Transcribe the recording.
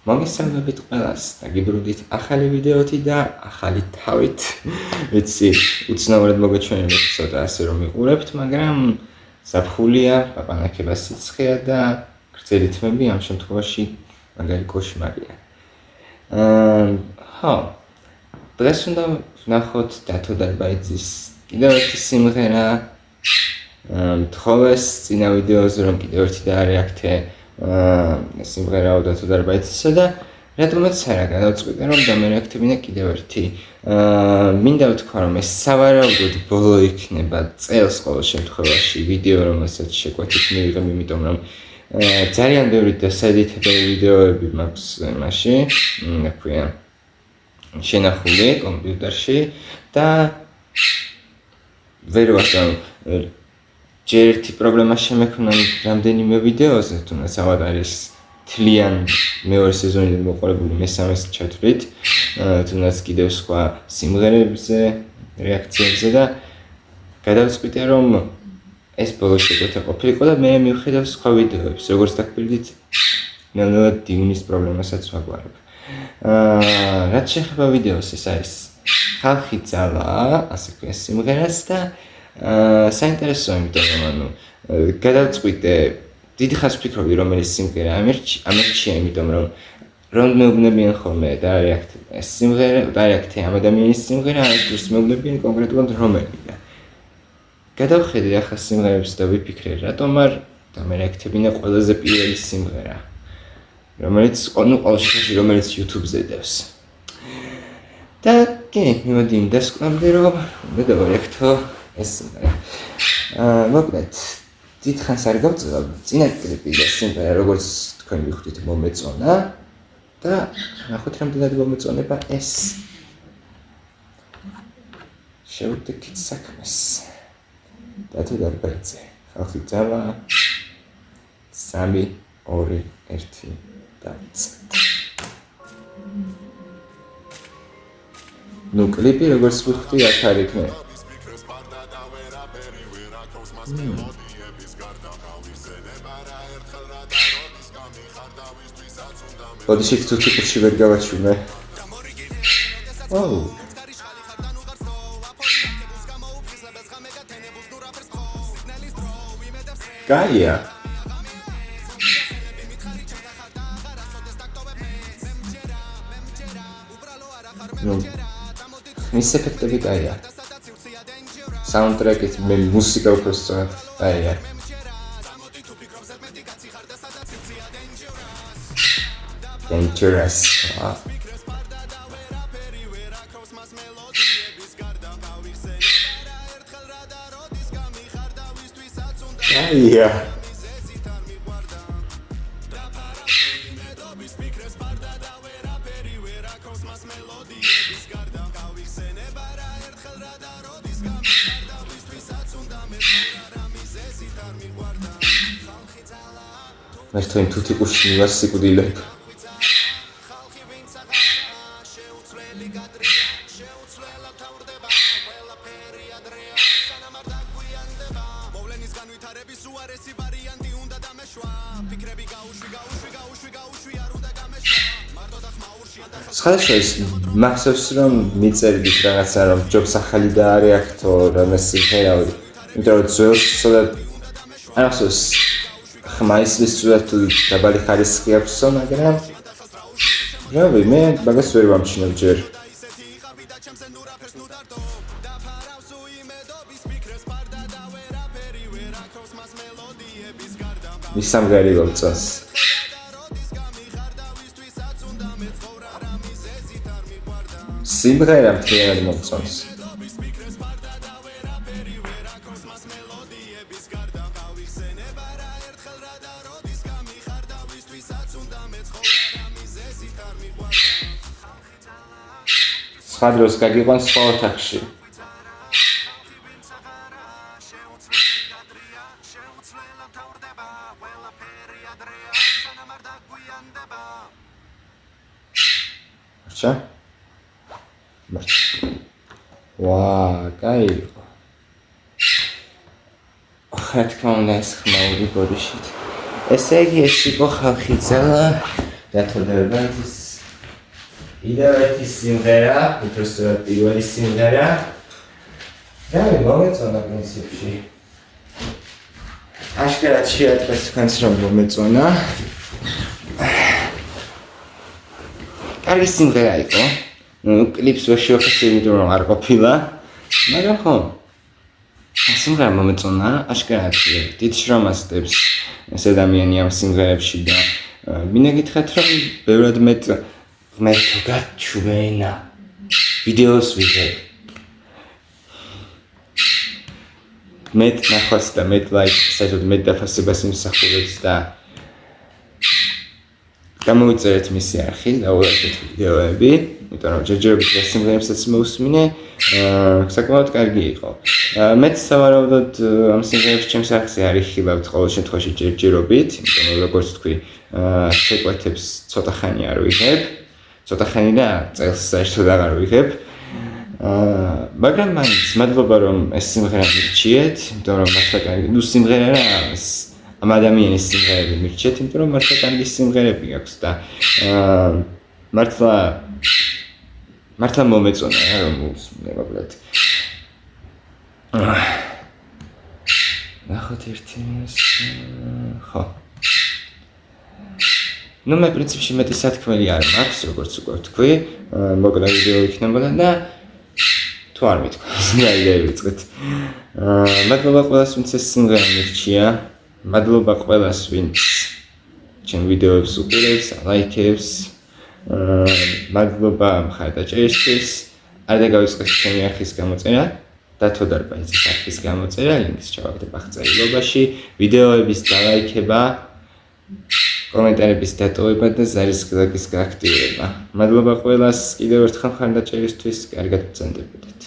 მოგესალმებით ყველას და გიბრუნდით ახალი ვიდეოთი და ახალი თავით. ვიცი, უცნაურად მოგეჩვენებთ ცოტა ასე რომ მიყურებთ, მაგრამ ზაფხულია, პაპანაკება სიცხეა და გრძელი თმები ამ შემთხვევაში მაგარი კოშმარია. დღეს უნდა ვნახოთ დათო დარბაიძის კიდევ ერთი სიმღერა. მთხოვეს წინა ვიდეოზე რომ კიდევ ერთი დაარეაქტე სიმღერაო დათო დარბაიძისა და რატომაც არა გადავწყვიტე რომ დამერეაქტებინა კიდევ ერთი. მინდა ვთქვა რომ ეს სავარაუდოდ ბოლო იქნება წელს ყოველ შემთხვევაში ვიდეო რომელსაც შეკვეთით მივიღებ, იმიტომ რომ ძალიან ბევრი დასადითებელი ვიდეოები მაქვს მასში, რა ქვია, შენახული კომპიუტერში და ვერ ვასწავლ ჯერ ერთი პრობლემა შემექმნა რამდენიმე ვიდეოზე, თუნდაც ავად არის თლიან მეორე სეზონიდან მოყოლებული მესამეს ჩათვლით, თუნდაც კიდევ სხვა სიმღერებზე, რეაქციებზე და გადავწყვიტე რომ ეს ბოლო შეკვეთა ყოფილიყო და მე მივხედავ სხვა ვიდეოებს, როგორც დაგბირდით, ნელ-ნელა დივნის პრობლემასაც ვაგვარებ. რაც შეეხება ვიდეოს, ეს არის ხალხი ძალა, ასე ქვია სიმღერას და საინტერესოა, იმიტომ რომ გადავწყვიტე დიდი ხანს ვფიქრობდი რომელიც სიმღერა ამერჩია, იმიტომ რომ მეუბნებიან ხოლმე ეს სიმღერა, დაარეაქტე ამ ადამიანის სიმღერა, ეს დროს მეუბნებიან კონკრეტულად რომელი და გადავხედე ახლა სიმღერებს და ვიფიქრე რატომ არ დამერეაქტებინა ყველაზე პირველი სიმღერა, რომელიც ყოველ შემთხვევაში რომელიც YouTube-ზე დევს. და კი, მიმოდი იმ დასკვნამდე რომ უნდა დავარეაქტო ეს სიმღერა. მოკლედ, დიდ ხანს არ გავწევ, წინა კლიპი და სიმღერა როგორც თქვენ ვიხდით მომეწონა და ნახოთ რამდენად მომეწონება ეს. შევდექით საქმეს. დათო დარბაიძე, ხალხი ძალა 3, 2, 1 და ნუ კლიპი როგორც ვიხდი აქ არ იქნება. ბოდიშით თუ ტიპში ვერ გავაჩვენე. გაია. მის ეფექტები გაია. საუნდტრეკით მე მუსიკა უფრო სწორად გაია. Dangerous. Yeah. მე თქვენ თუ ტიპში მივას სიკვდილებ. სხვადასხვა მახსოვს რომ მიწერდით რაღაცა რომ ჯობს ახალი დაარეაქტო რამეს სიმღერა, იმიტომ რომ ძველს ცოტა არ ახსოვს ხმაისლის სულად დაბალი ხარისხი აქვსო, მაგრამ რავი, მე მაგას ვერ ვამჩნევ ჯერ. მისამგარი გოლწას. სიმღერა მთლიანად მომწონს. სხვა დროს გაგიყვანს სხვა ოთახში. ვა, კაი იყო. რა თქმა უნდა ეს ხმაური ბოდიშით. ესე იგი ეს იყო ხალხი ძალა დათოდერბანძის კიდევ ერთი სიმღერა, უბრალოდ პირველი სიმღერა. რა მომეწონა პრინციპში. აშკარად შეატყეს თქვენს რომ მომეწონა. კარგი სიმღერა იყო. კლიპს ვერ შევახსენე, იმიტომ რომ არ ყოფილა. მაგრამ ხო. სიმღერა მომეწონა, აშკარად დიდ შრომას დებს ეს ადამიანი ამ სიმღერებში და მინდა გითხრათ რომ ბევრად მეტ ღმერთო გაჩვენა ვიდეოს ვიღებ. მეტ ნახვას და მეტ ლაიქს, საერთოდ მეტ დაფასებას იმსახურებს და გამოვიწერეთ მისი არხი და უყურეთ ვიდეოები, იმიტომ რომ ჯერჯერობით ეს სიმღერებსაც მოვუსმინე, საკმაოდ კარგი იყო. მეც სავარაუდოდ ამ სიმღერებს ჩემს არხზე არ იხილავთ ყოველ შემთხვევაში ჯერჯერობით, იმიტომ რომ როგორც თქვი, შეკვეთებს ცოტა ხანი არ ვიღებ, ცოტა ხანი და წელს საერთოდ აღარ ვიღებ. მაგრამ მაინც მადლობა რომ ეს სიმღერა მირჩიეთ, იმიტომ რომ მართლა კარგი, სიმღერა რა ამ ადამიანის სიმღერები მირჩიეთ, იმიტომ რომ მართლა კარგი სიმღერები აქვს და მართლა მომეწონა რა რომ მოვსმინე. ნახოთ ერთი ხო. ნუ მე პრინციპში მეტი სათქმელი არ მაქვს, როგორც უკვე ვთქვი, მოკლა ვიდეო იქნებოდა და თუ არ მithქვას, დაივიწყეთ. მადლობა ყველას, ვინც ეს სიმღერა მირჩია. მადლობა ყველას, ვინც ჩემ ვიდეოებს უყურებს, ლაიქებს. მადლობა მხარდაჭერისთვის. არ დაგავიწყეთ ჩემი არხის გამოწერა. დათოდარბანძის არხის გამოწერა, ლინკს ჩავაგდებ აღწერილობაში. ვიდეოების დალაიქება, კომენტარების დატოვება და ზარისხილაკის გააქტიურება. მადლობა ყველას, კიდევ ერთხელ მხარდაჭერისთვის, კარგად ბრძანდებოდეთ.